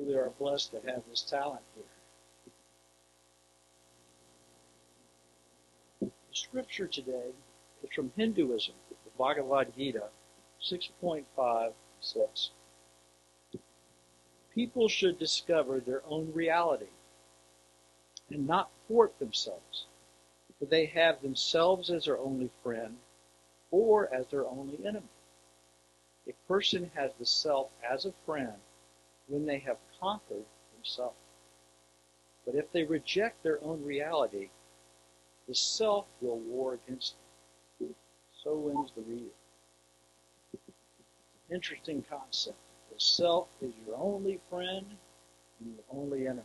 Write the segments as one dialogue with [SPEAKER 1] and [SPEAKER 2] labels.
[SPEAKER 1] truly are blessed to have this talent here. The scripture today is from Hinduism, the Bhagavad Gita 6.5 says, people should discover their own reality and not thwart themselves, for they have themselves as their only friend or as their only enemy. A person has the self as a friend when they have conquered themselves. But if they reject their own reality, the self will war against them. So wins the reader. Interesting concept. The self is your only friend and your only enemy.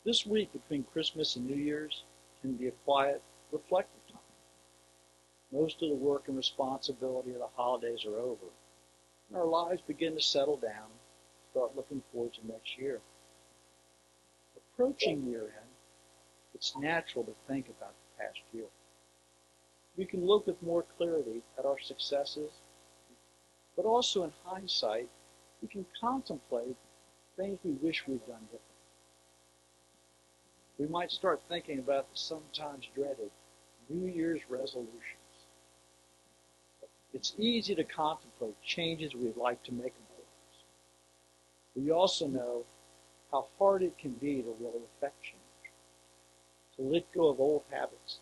[SPEAKER 1] This week between Christmas and New Year's can be a quiet, reflective time. Most of the work and responsibility of the holidays are over, and our lives begin to settle down, start looking forward to next year. Approaching year end, it's natural to think about the past year. We can look with more clarity at our successes, but also in hindsight, we can contemplate things we wish we'd done differently. We might start thinking about the sometimes dreaded New Year's resolutions. It's easy to contemplate changes we'd like to make in our lives. We also know how hard it can be to really affect change, to let go of old habits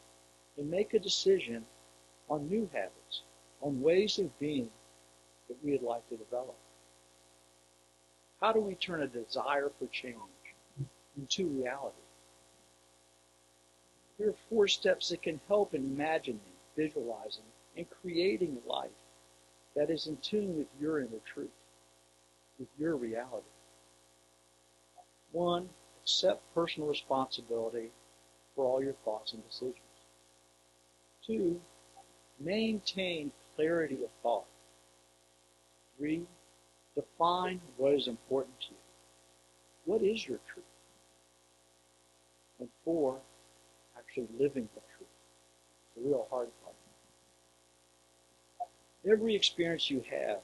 [SPEAKER 1] and make a decision on new habits, on ways of being that we'd like to develop. How do we turn a desire for change into reality? There are 4 steps that can help in imagining, visualizing, and creating a life that is in tune with your inner truth, with your reality. 1, accept personal responsibility for all your thoughts and decisions. 2, maintain clarity of thought. 3, define what is important to you. What is your truth? And 4, actually living the truth. It's a real hard part. Every experience you have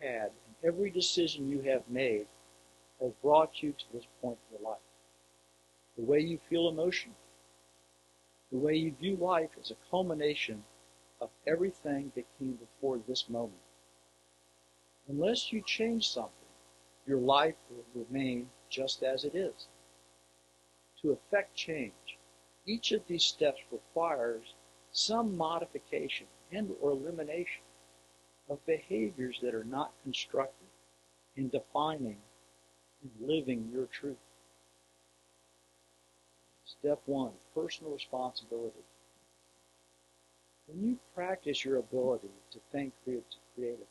[SPEAKER 1] had and every decision you have made has brought you to this point in your life. The way you feel emotionally, the way you view life is a culmination of everything that came before this moment. Unless you change something, your life will remain just as it is. To effect change, each of these steps requires some modification and or elimination of behaviors that are not constructive in defining and living your truth. Step 1, personal responsibility. When you practice your ability to think creatively,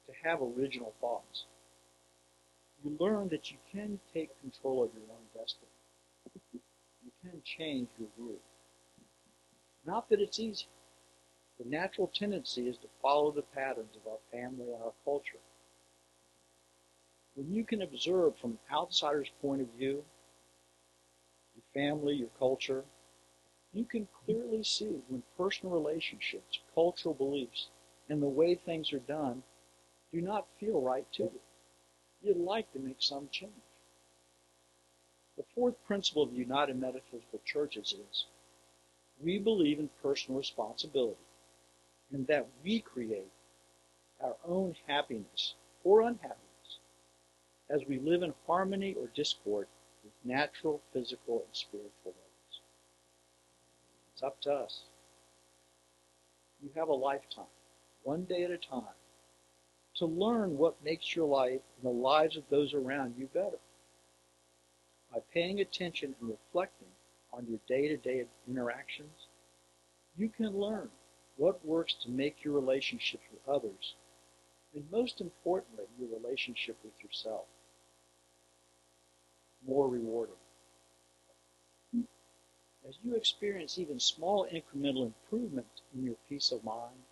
[SPEAKER 1] to have original thoughts, you learn that you can take control of your own destiny. You can change your view. Not that it's easy. The natural tendency is to follow the patterns of our family and our culture. When you can observe from an outsider's point of view, your family, your culture, you can clearly see when personal relationships, cultural beliefs, and the way things are done do not feel right to you. You'd like to make some change. The 4th principle of the United Metaphysical Churches is, we believe in personal responsibility and that we create our own happiness or unhappiness as we live in harmony or discord with natural, physical, and spiritual laws. It's up to us. You have a lifetime, one day at a time, to learn what makes your life and the lives of those around you better. By paying attention and reflecting on your day-to-day interactions, you can learn what works to make your relationships with others, and most importantly, your relationship with yourself, more rewarding. As you experience even small incremental improvement in your peace of mind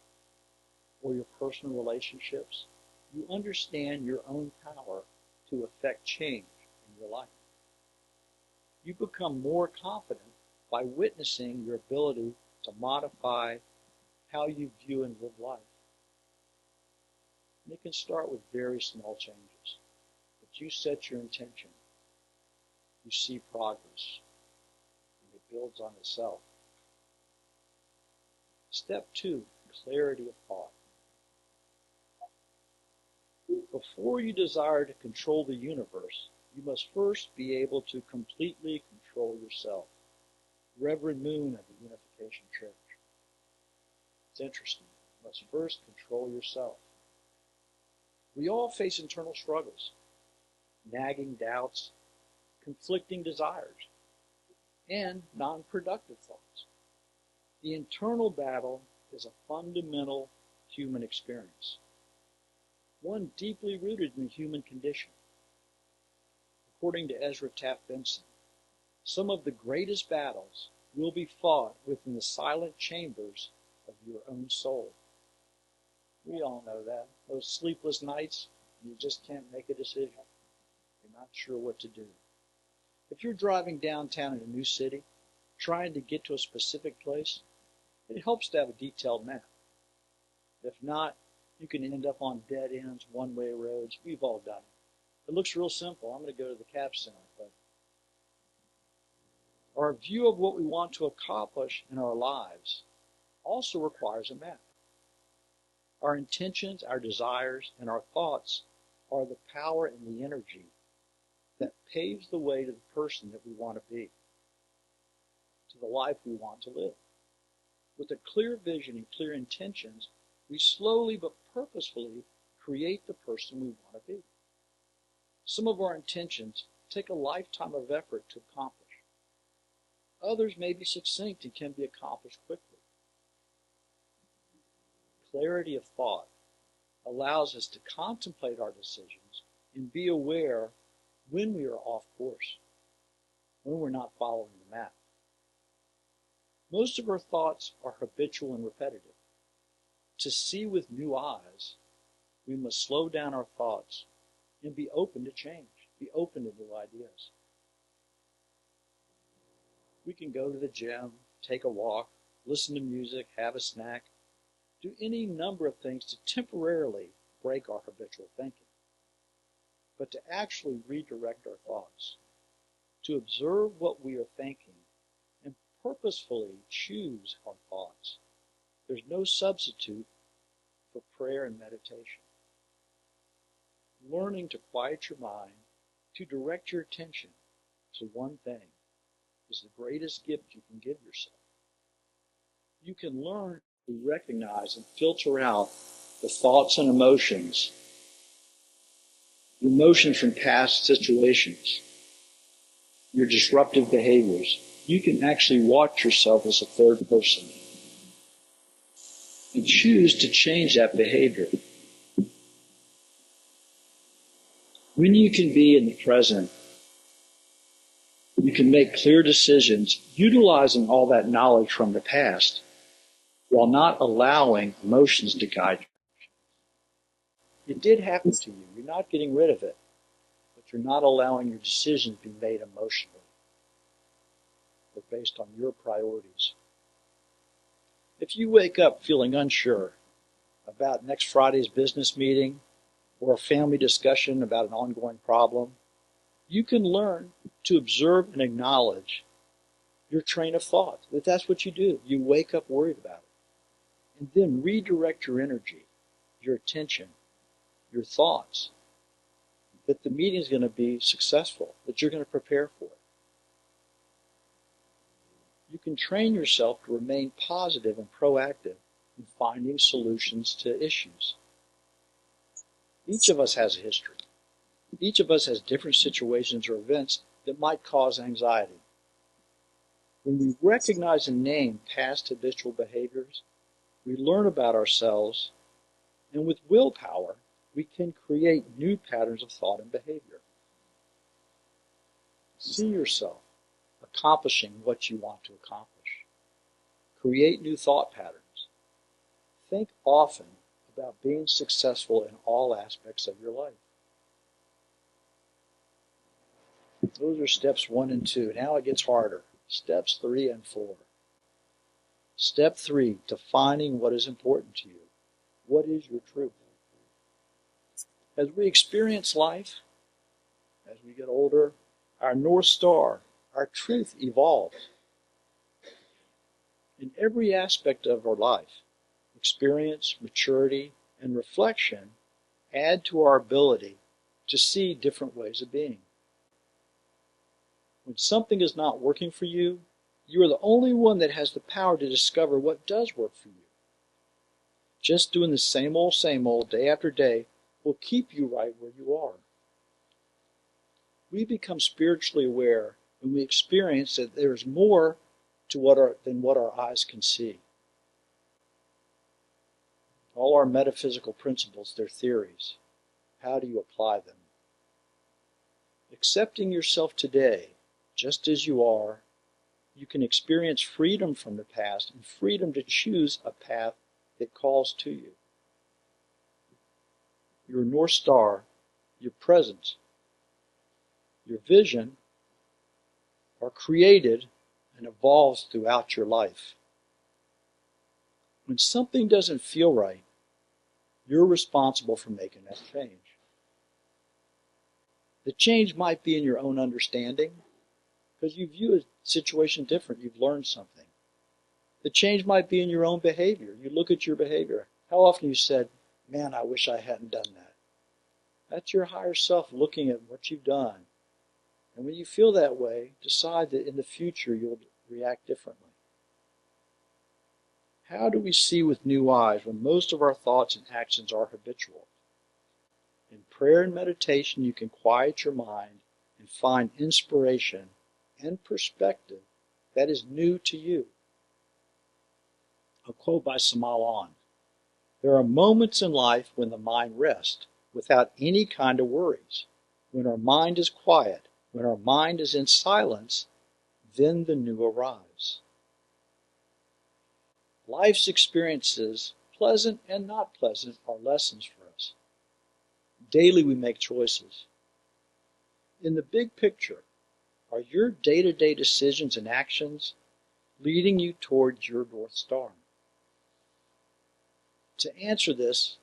[SPEAKER 1] or your personal relationships, you understand your own power to effect change in your life. You become more confident by witnessing your ability to modify how you view and live life. And it can start with very small changes. But you set your intention, you see progress, and it builds on itself. Step 2, clarity of thought. Before you desire to control the universe, you must first be able to completely control yourself. Reverend Moon of the Unification Church. It's interesting. You must first control yourself. We all face internal struggles, nagging doubts, conflicting desires, and non-productive thoughts. The internal battle is a fundamental human experience, one deeply rooted in the human condition. According to Ezra Taft Benson, some of the greatest battles will be fought within the silent chambers of your own soul. We all know that. Those sleepless nights, you just can't make a decision. You're not sure what to do. If you're driving downtown in a new city, trying to get to a specific place, it helps to have a detailed map. If not, you can end up on dead ends, one-way roads. We've all done it. It looks real simple. I'm going to go to the Cap Center. But our view of what we want to accomplish in our lives also requires a map. Our intentions, our desires, and our thoughts are the power and the energy that paves the way to the person that we want to be, to the life we want to live. With a clear vision and clear intentions, we slowly but purposefully create the person we want to be. Some of our intentions take a lifetime of effort to accomplish. Others may be succinct and can be accomplished quickly. Clarity of thought allows us to contemplate our decisions and be aware when we are off course, when we're not following the map. Most of our thoughts are habitual and repetitive. To see with new eyes, we must slow down our thoughts and be open to change, be open to new ideas. We can go to the gym, take a walk, listen to music, have a snack, do any number of things to temporarily break our habitual thinking. But to actually redirect our thoughts, to observe what we are thinking, and purposefully choose our thoughts, there's no substitute for prayer and meditation. Learning to quiet your mind, to direct your attention to one thing, is the greatest gift you can give yourself. You can learn to recognize and filter out the thoughts and emotions from past situations, your disruptive behaviors. You can actually watch yourself as a third person and choose to change that behavior. When you can be in the present, you can make clear decisions utilizing all that knowledge from the past while not allowing emotions to guide you. It did happen to you. You're not getting rid of it, but you're not allowing your decisions to be made emotionally or based on your priorities. If you wake up feeling unsure about next Friday's business meeting or a family discussion about an ongoing problem, you can learn to observe and acknowledge your train of thought. That that's what you do. You wake up worried about it. And then redirect your energy, your attention, your thoughts, that the meeting is going to be successful, that you're going to prepare for it. You can train yourself to remain positive and proactive in finding solutions to issues. Each of us has a history. Each of us has different situations or events that might cause anxiety. When we recognize and name past habitual behaviors, we learn about ourselves, and with willpower, we can create new patterns of thought and behavior. See yourself accomplishing what you want to accomplish. Create new thought patterns. Think often about being successful in all aspects of your life. Those are steps 1 and 2. Now it gets harder. Steps 3 and 4. Step 3, defining what is important to you. What is your truth? As we experience life, as we get older, our North Star, our truth evolves. In every aspect of our life, experience, maturity, and reflection add to our ability to see different ways of being. When something is not working for you, you are the only one that has the power to discover what does work for you. Just doing the same old day after day will keep you right where you are. We become spiritually aware when we experience that there is more to than what our eyes can see. All our metaphysical principles, they're theories. How do you apply them? Accepting yourself today, just as you are, you can experience freedom from the past and freedom to choose a path that calls to you. Your North Star, your presence, your vision are created and evolves throughout your life. When something doesn't feel right, you're responsible for making that change. The change might be in your own understanding, because you view a situation different. You've learned something. The change might be in your own behavior. You look at your behavior. How often you said, man, I wish I hadn't done that. That's your higher self looking at what you've done. And when you feel that way, decide that in the future you'll react differently. How do we see with new eyes when most of our thoughts and actions are habitual? In prayer and meditation, you can quiet your mind and find inspiration and perspective that is new to you. A quote by Samael: there are moments in life when the mind rests without any kind of worries. When our mind is quiet, when our mind is in silence, then the new arrives. Life's experiences, pleasant and not pleasant, are lessons for us. Daily we make choices. In the big picture, are your day-to-day decisions and actions leading you towards your North Star? To answer this,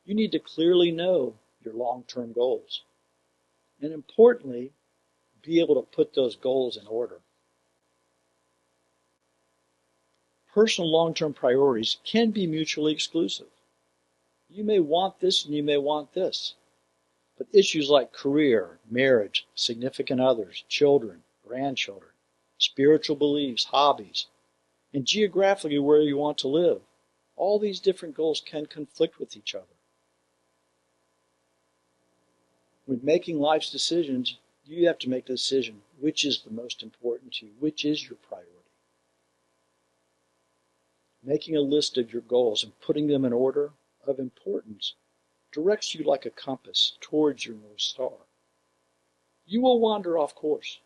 [SPEAKER 1] you need to clearly know your long-term goals. And importantly, be able to put those goals in order. Personal long-term priorities can be mutually exclusive. You may want this and you may want this. But issues like career, marriage, significant others, children, grandchildren, spiritual beliefs, hobbies, and geographically where you want to live, all these different goals can conflict with each other. When making life's decisions, you have to make the decision which is the most important to you, which is your priority. Making a list of your goals and putting them in order of importance directs you like a compass towards your North Star. You will wander off course,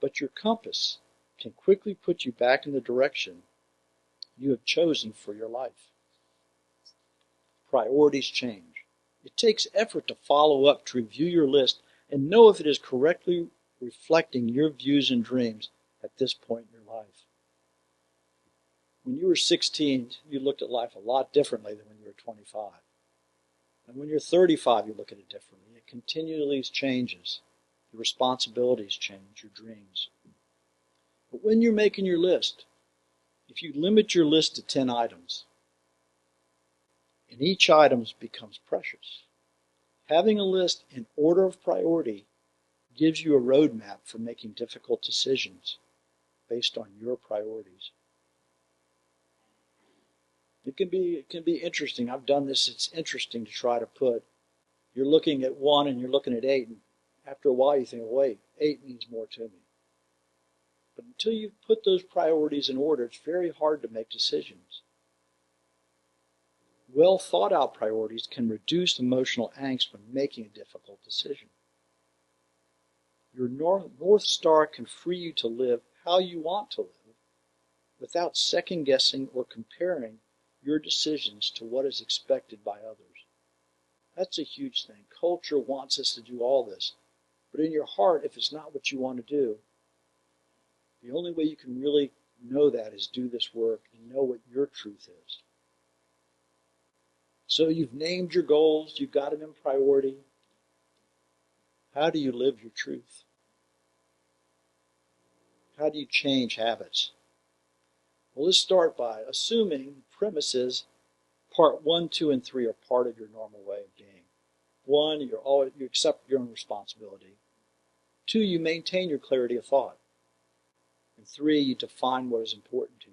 [SPEAKER 1] but your compass can quickly put you back in the direction you have chosen for your life. Priorities change. It takes effort to follow up, to review your list, and know if it is correctly reflecting your views and dreams at this point in your life. When you were 16, you looked at life a lot differently than when you were 25. And when you're 35, you look at it differently. It continually changes. Your responsibilities change, your dreams. But when you're making your list, if you limit your list to 10 items, and each item becomes precious, having a list in order of priority gives you a roadmap for making difficult decisions based on your priorities. It can be interesting. I've done this. It's interesting to try to you're looking at 1 and you're looking at 8, and after a while you think, well, wait, 8 means more to me. But until you put those priorities in order, it's very hard to make decisions. Well thought out priorities can reduce emotional angst when making a difficult decision. Your North Star can free you to live how you want to live without second guessing or comparing your decisions to what is expected by others. That's a huge thing. Culture wants us to do all this. But in your heart, if it's not what you want to do, the only way you can really know that is do this work and know what your truth is. So you've named your goals, you've got them in priority. How do you live your truth? How do you change habits? Well, let's start by assuming premises part 1, 2, and 3 are part of your normal way of being. 1, you accept your own responsibility. 2, you maintain your clarity of thought. And 3, you define what is important to you.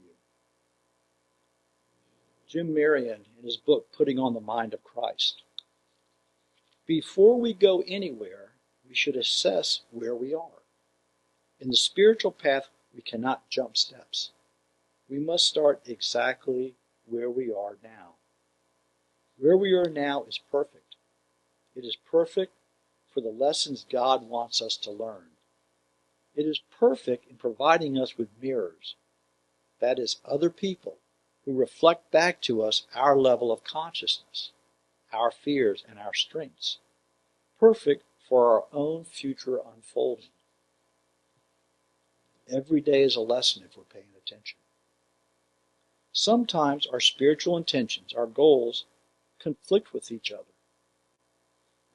[SPEAKER 1] Jim Marion, in his book, Putting on the Mind of Christ. Before we go anywhere, we should assess where we are. In the spiritual path, we cannot jump steps. We must start exactly where we are now. Where we are now is perfect. It is perfect for the lessons God wants us to learn. It is perfect in providing us with mirrors, that is, other people who reflect back to us our level of consciousness, our fears, and our strengths. Perfect for our own future unfolding. Every day is a lesson if we're paying attention. Sometimes our spiritual intentions, our goals, conflict with each other.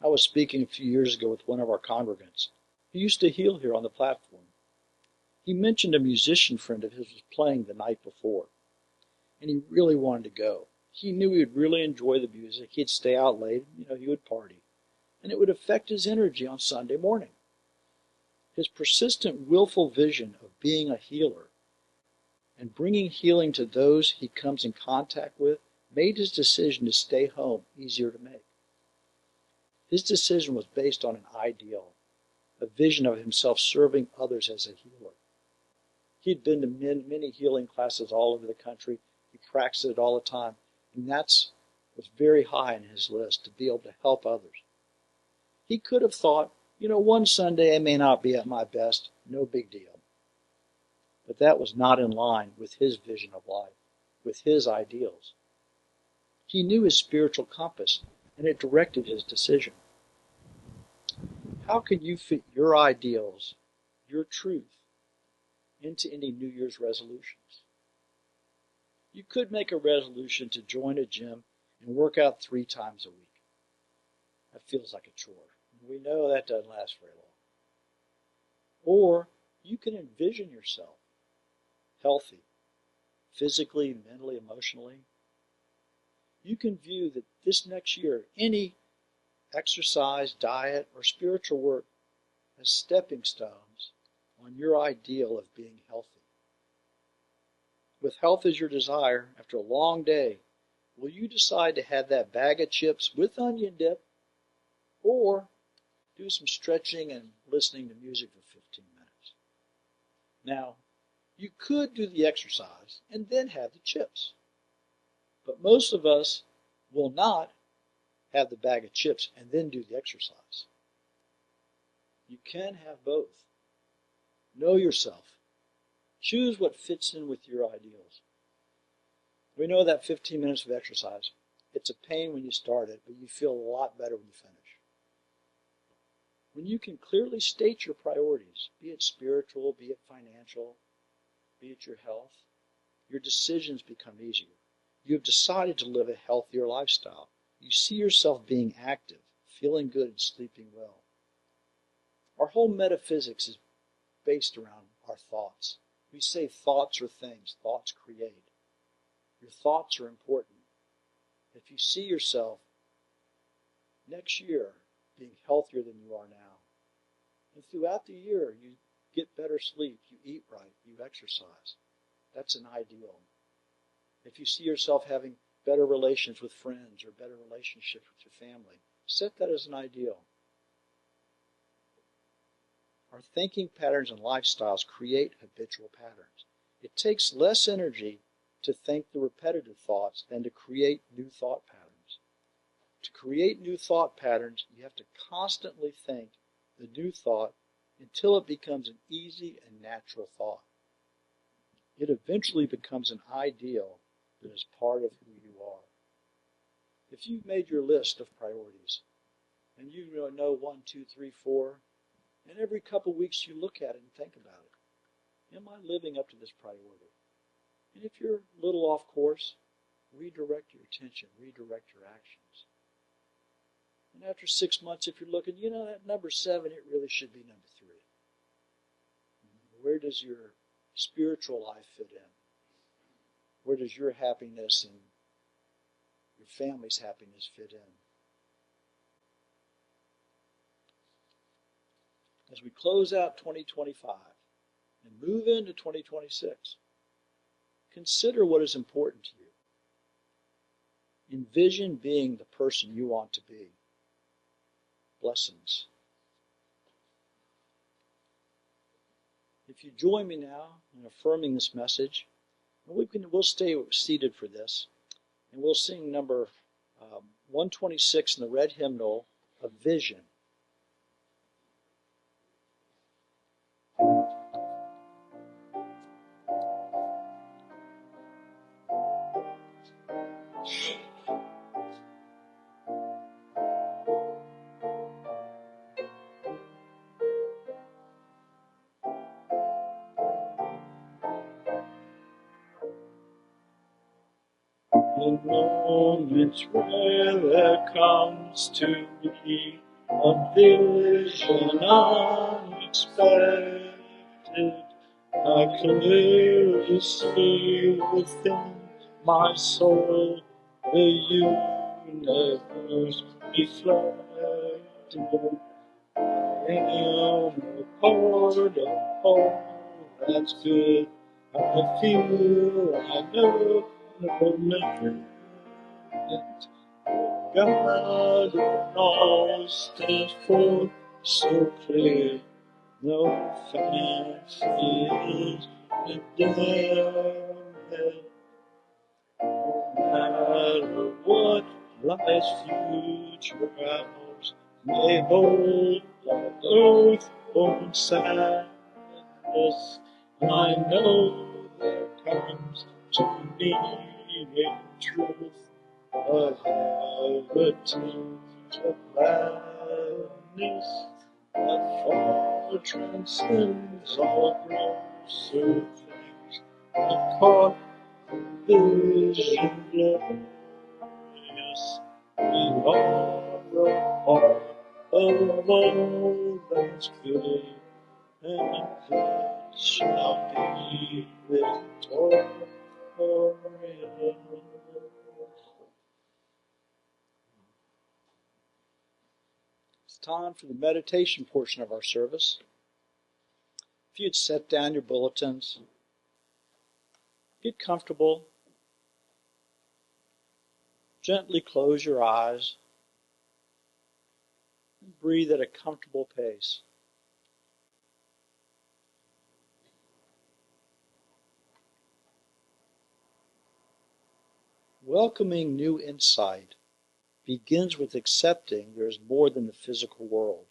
[SPEAKER 1] I was speaking a few years ago with one of our congregants who used to heal here on the platform. He mentioned a musician friend of his was playing the night before, and he really wanted to go. He knew he would really enjoy the music. He'd stay out late, he would party, and it would affect his energy on Sunday morning. His persistent, willful vision of being a healer and bringing healing to those he comes in contact with made his decision to stay home easier to make. His decision was based on an ideal, a vision of himself serving others as a healer. He'd been to many healing classes all over the country. He practiced it all the time, and was very high on his list, to be able to help others. He could have thought, one Sunday I may not be at my best, no big deal. But that was not in line with his vision of life, with his ideals. He knew his spiritual compass, and it directed his decision. How can you fit your ideals, your truth, into any New Year's resolutions? You could make a resolution to join a gym and work out 3 times a week. That feels like a chore. We know that doesn't last very long. Or you can envision yourself healthy, physically, mentally, emotionally. You can view that this next year, any exercise, diet, or spiritual work as stepping stones on your ideal of being healthy. With health as your desire, after a long day, will you decide to have that bag of chips with onion dip, or do some stretching and listening to music for 15 minutes? Now, you could do the exercise and then have the chips. But most of us will not have the bag of chips and then do the exercise. You can have both. Know yourself. Choose what fits in with your ideals. We know that 15 minutes of exercise, it's a pain when you start it, but you feel a lot better when you finish. When you can clearly state your priorities, be it spiritual, be it financial, be it your health, your decisions become easier. You have decided to live a healthier lifestyle. You see yourself being active, feeling good, and sleeping well. Our whole metaphysics is based around our thoughts. We say thoughts are things, thoughts create. Your thoughts are important. If you see yourself next year being healthier than you are now, and throughout the year you get better sleep, you eat right, you exercise, that's an ideal. If you see yourself having better relations with friends or better relationships with your family, set that as an ideal. Our thinking patterns and lifestyles create habitual patterns. It takes less energy to think the repetitive thoughts than to create new thought patterns. To create new thought patterns, you have to constantly think the new thought until it becomes an easy and natural thought. It eventually becomes an ideal that is part of who you are. If you've made your list of priorities, and you know 1, 2, 3, 4, and every couple of weeks you look at it and think about it. Am I living up to this priority? And if you're a little off course, Redirect your attention, redirect your actions. And after 6 months, if you're looking, that number 7, it really should be number 3. Where does your spiritual life fit in? Where does your happiness and your family's happiness fit in? As we close out 2025 and move into 2026, consider what is important to you. Envision being the person you want to be. Blessings. If you join me now in affirming this message, we'll stay seated for this, and we'll sing number 126 in the red hymnal of Vision. In moments where there comes to me a vision unexpected, I clearly see within my soul the universe reflected. I am a part of all that's good. I feel, I know, no limit. God in all stands forth so clear. No fancy is condemned. No matter what life's future hours may hold, on earth-born sadness, I know there comes to me in truth a heritage of gladness that far transcends all grosser things. I've caught vision glorious. We are a part of all that's good, and that shall be victorious. It's time for the meditation portion of our service. If you'd set down your bulletins, get comfortable, gently close your eyes, and breathe at a comfortable pace. Welcoming new insight begins with accepting there is more than the physical world,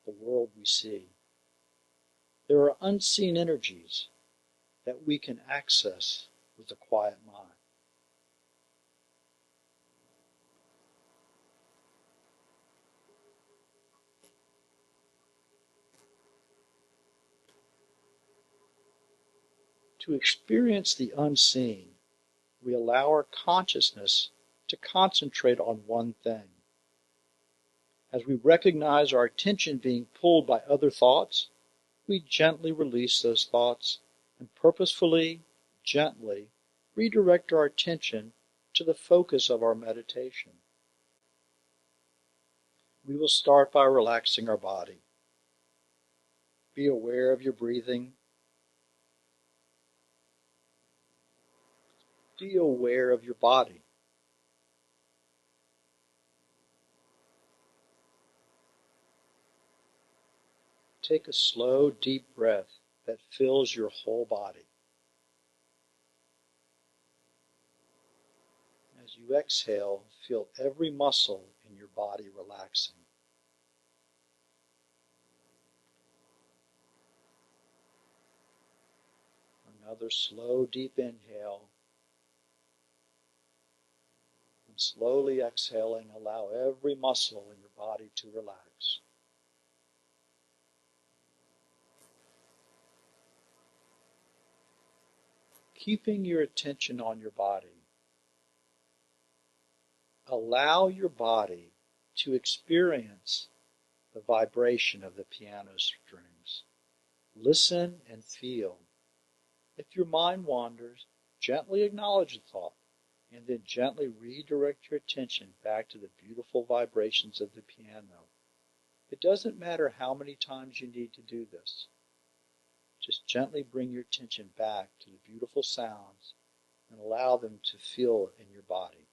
[SPEAKER 1] the world we see. There are unseen energies that we can access with a quiet mind. To experience the unseen, we allow our consciousness to concentrate on one thing. As we recognize our attention being pulled by other thoughts, we gently release those thoughts and purposefully, gently redirect our attention to the focus of our meditation. We will start by relaxing our body. Be aware of your breathing. Be aware of your body. Take a slow, deep breath that fills your whole body. As you exhale, feel every muscle in your body relaxing. Another slow, deep inhale. And slowly exhaling, allow every muscle in your body to relax. Keeping your attention on your body, Allow your body to experience the vibration of the piano strings. Listen and feel. If your mind wanders, gently acknowledge the thought, and then gently redirect your attention back to the beautiful vibrations of the piano. It doesn't matter how many times you need to do this. Just gently bring your attention back to the beautiful sounds and allow them to feel in your body.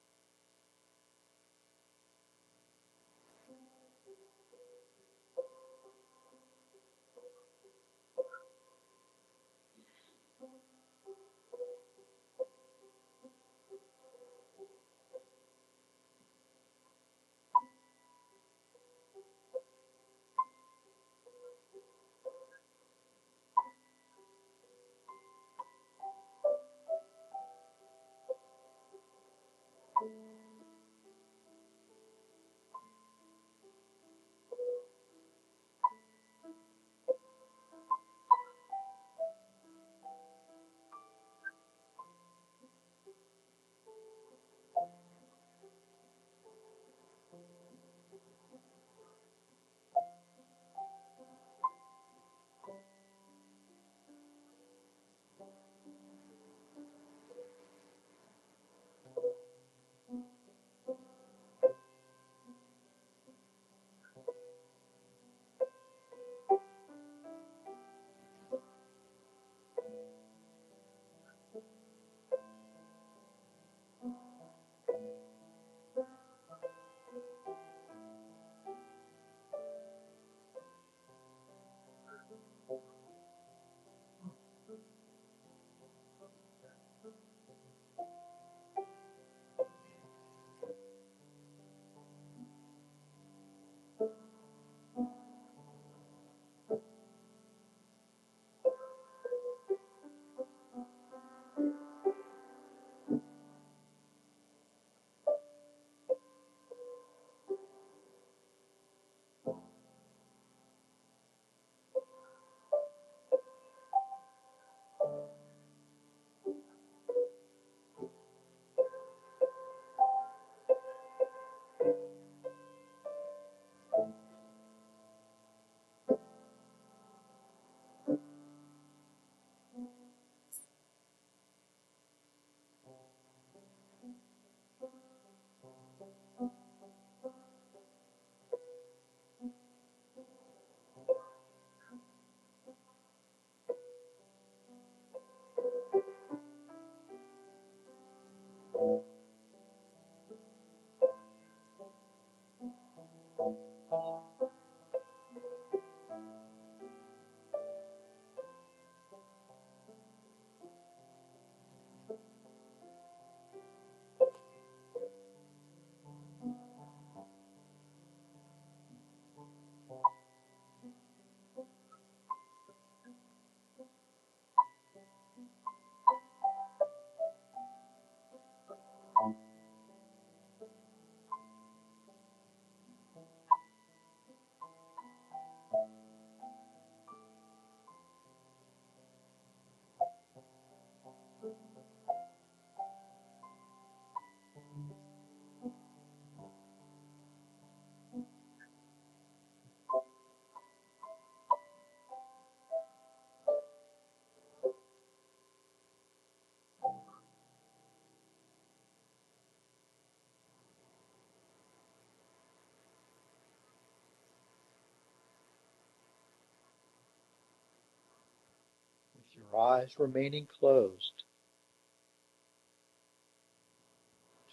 [SPEAKER 1] With your eyes remaining closed,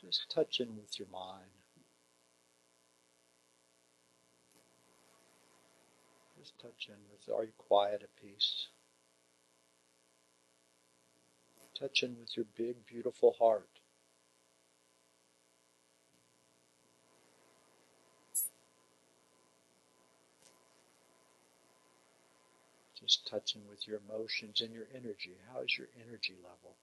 [SPEAKER 1] just touch in with your mind. Just touch in with, are you quiet at peace? Touch in with your big, beautiful heart. Just touching with your emotions and your energy. How is your energy level?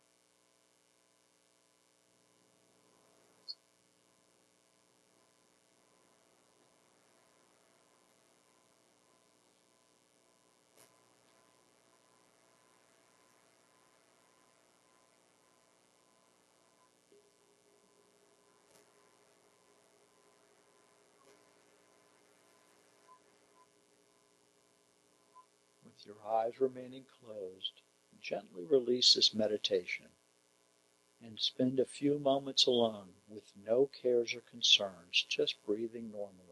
[SPEAKER 1] With your eyes remaining closed, gently release this meditation and spend a few moments alone with no cares or concerns, just breathing normally.